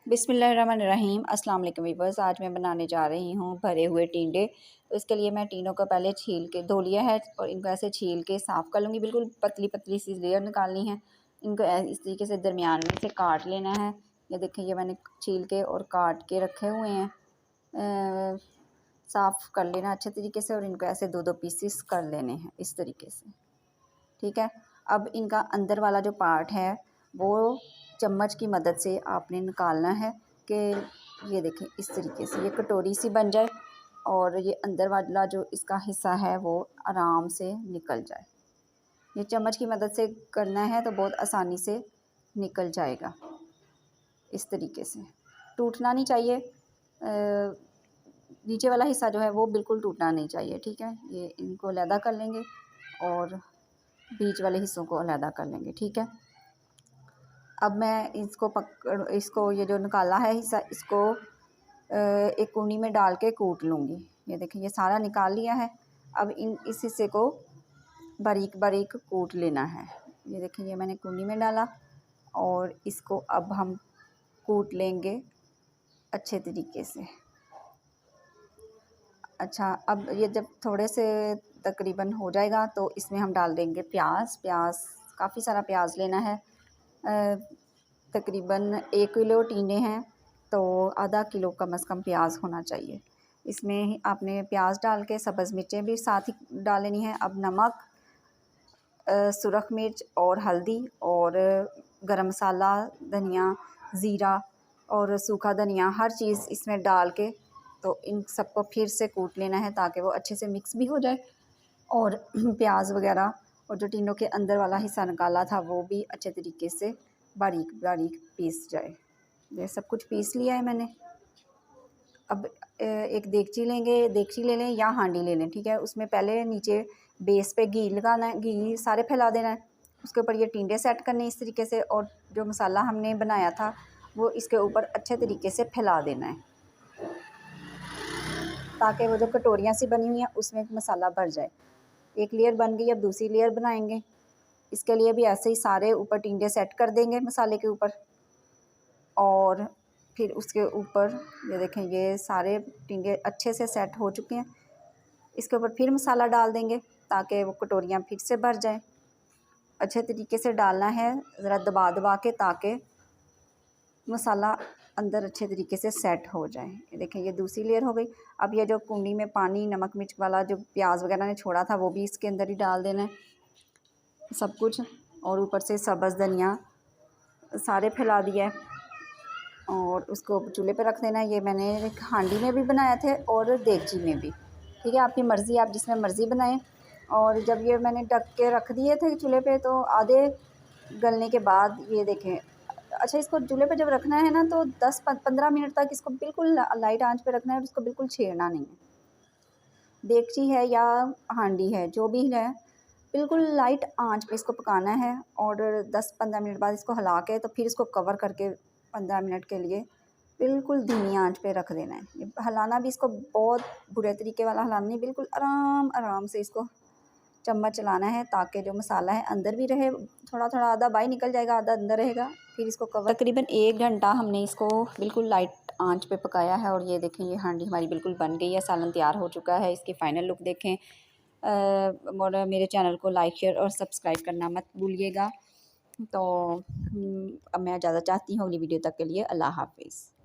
बिस्मिल्लाहिर्रहमानिर्रहीम अस्सलाम वालेकुम वीवर्स। आज मैं बनाने जा रही हूँ भरे हुए टींडे। तो इसके लिए मैं टीनों को पहले छील के धो लिया है और इनको ऐसे छील के साफ़ कर लूँगी। बिल्कुल पतली पतली सी लेयर निकालनी है। इनको इस तरीके से दरमियान में से काट लेना है। ये देखें, ये मैंने छील के और काट के रखे हुए हैं। साफ़ कर लेना अच्छे तरीके से और इनको ऐसे दो दो पीसेस कर लेने हैं इस तरीके से। ठीक है, अब इनका अंदर वाला जो पार्ट है वो चम्मच की मदद से आपने निकालना है कि ये देखें इस तरीके से ये कटोरी सी बन जाए और ये अंदर वाला जो इसका हिस्सा है वो आराम से निकल जाए। ये चम्मच की मदद से करना है तो बहुत आसानी से निकल जाएगा। इस तरीके से टूटना नहीं चाहिए। नीचे वाला हिस्सा जो है वो बिल्कुल टूटना नहीं चाहिए। ठीक है, ये इनको अलहदा कर लेंगे और बीच वाले हिस्सों को अलहदा कर लेंगे। ठीक है, अब मैं इसको ये जो निकाला है हिस्सा, इसको एक कूनी में डाल के कूट लूँगी। ये देखिए, ये सारा निकाल लिया है। अब इस हिस्से को बारीक बारीक कूट लेना है। ये देखिए, ये मैंने कूनी में डाला और इसको अब हम कूट लेंगे अच्छे तरीके से। अच्छा, अब ये जब थोड़े से तकरीबन हो जाएगा तो इसमें हम डाल देंगे प्याज। काफ़ी सारा प्याज लेना है। तकरीबन 1 किलो टींडे हैं तो आधा किलो कम से कम प्याज होना चाहिए। इसमें आपने प्याज डाल के सब्ज़ मिर्चें भी साथ ही डाल लेनी है। अब नमक, सुरख मिर्च और हल्दी और गरम मसाला, धनिया, ज़ीरा और सूखा धनिया, हर चीज़ इसमें डाल के तो इन सबको फिर से कूट लेना है ताकि वो अच्छे से मिक्स भी हो जाए और प्याज वगैरह और जो टीनों के अंदर वाला हिस्सा निकाला था वो भी अच्छे तरीके से बारीक बारीक पीस जाए। ये सब कुछ पीस लिया है मैंने। अब एक देगची ले लें या हांडी ले लें। ठीक है, उसमें पहले नीचे बेस पे घी लगाना है, घी सारे फैला देना है। उसके ऊपर ये टींडे सेट करने इस तरीके से और जो मसाला हमने बनाया था वो इसके ऊपर अच्छे तरीके से फैला देना है ताकि वो जो कटोरियाँ सी बनी हुई हैं उसमें मसाला भर जाए। एक लेयर बन गई, अब दूसरी लेयर बनाएंगे। इसके लिए भी ऐसे ही सारे ऊपर टींडे सेट कर देंगे मसाले के ऊपर और फिर उसके ऊपर ये देखें, ये सारे टींडे अच्छे से सेट हो चुके हैं। इसके ऊपर फिर मसाला डाल देंगे ताकि वो कटोरियाँ फिर से भर जाएं। अच्छे तरीके से डालना है, ज़रा दबा दबा के, ताकि मसाला अंदर अच्छे तरीके से सेट हो जाए। ये देखें, ये दूसरी लेयर हो गई। अब ये जो कुंडी में पानी नमक मिर्च वाला जो प्याज वगैरह ने छोड़ा था वो भी इसके अंदर ही डाल देना है सब कुछ और ऊपर से सब्ज़ धनिया सारे फैला दिया है और उसको चूल्हे पे रख देना है। ये मैंने एक हांडी में भी बनाया थे और देगची में भी। ठीक है, आपकी मर्ज़ी, आप जिसमें मर्ज़ी बनाएं। और जब ये मैंने ढक के रख दिए थे चूल्हे पे तो आधे गलने के बाद ये देखें। अच्छा, इसको चूल्हे पे जब रखना है ना तो 10-15 मिनट तक इसको बिल्कुल लाइट आंच पे रखना है और इसको बिल्कुल छेड़ना नहीं है। देगची है या हांडी है, जो भी है, बिल्कुल लाइट आंच पे इसको पकाना है और 10-15 मिनट बाद इसको हिला के तो फिर इसको कवर करके 15 मिनट के लिए बिल्कुल धीमी आंच पे रख देना है। ये हिलाना भी इसको बहुत बुरे तरीके वाला हिलाना नहीं, बिल्कुल आराम आराम से इसको चम्मच चलाना है ताकि जो मसाला है अंदर भी रहे। थोड़ा थोड़ा आधा बाहर निकल जाएगा, आधा अंदर रहेगा। फिर इसको कवर तकरीबन 1 घंटा हमने इसको बिल्कुल लाइट आंच पे पकाया है और ये देखें, ये हांडी हमारी बिल्कुल बन गई है। सालन तैयार हो चुका है। इसकी फ़ाइनल लुक देखें। और मेरे चैनल को लाइक, शेयर और सब्सक्राइब करना मत भूलिएगा। तो अब मैं इजाज़त चाहती हूँ अगली वीडियो तक के लिए। अल्लाह हाफ़िज़।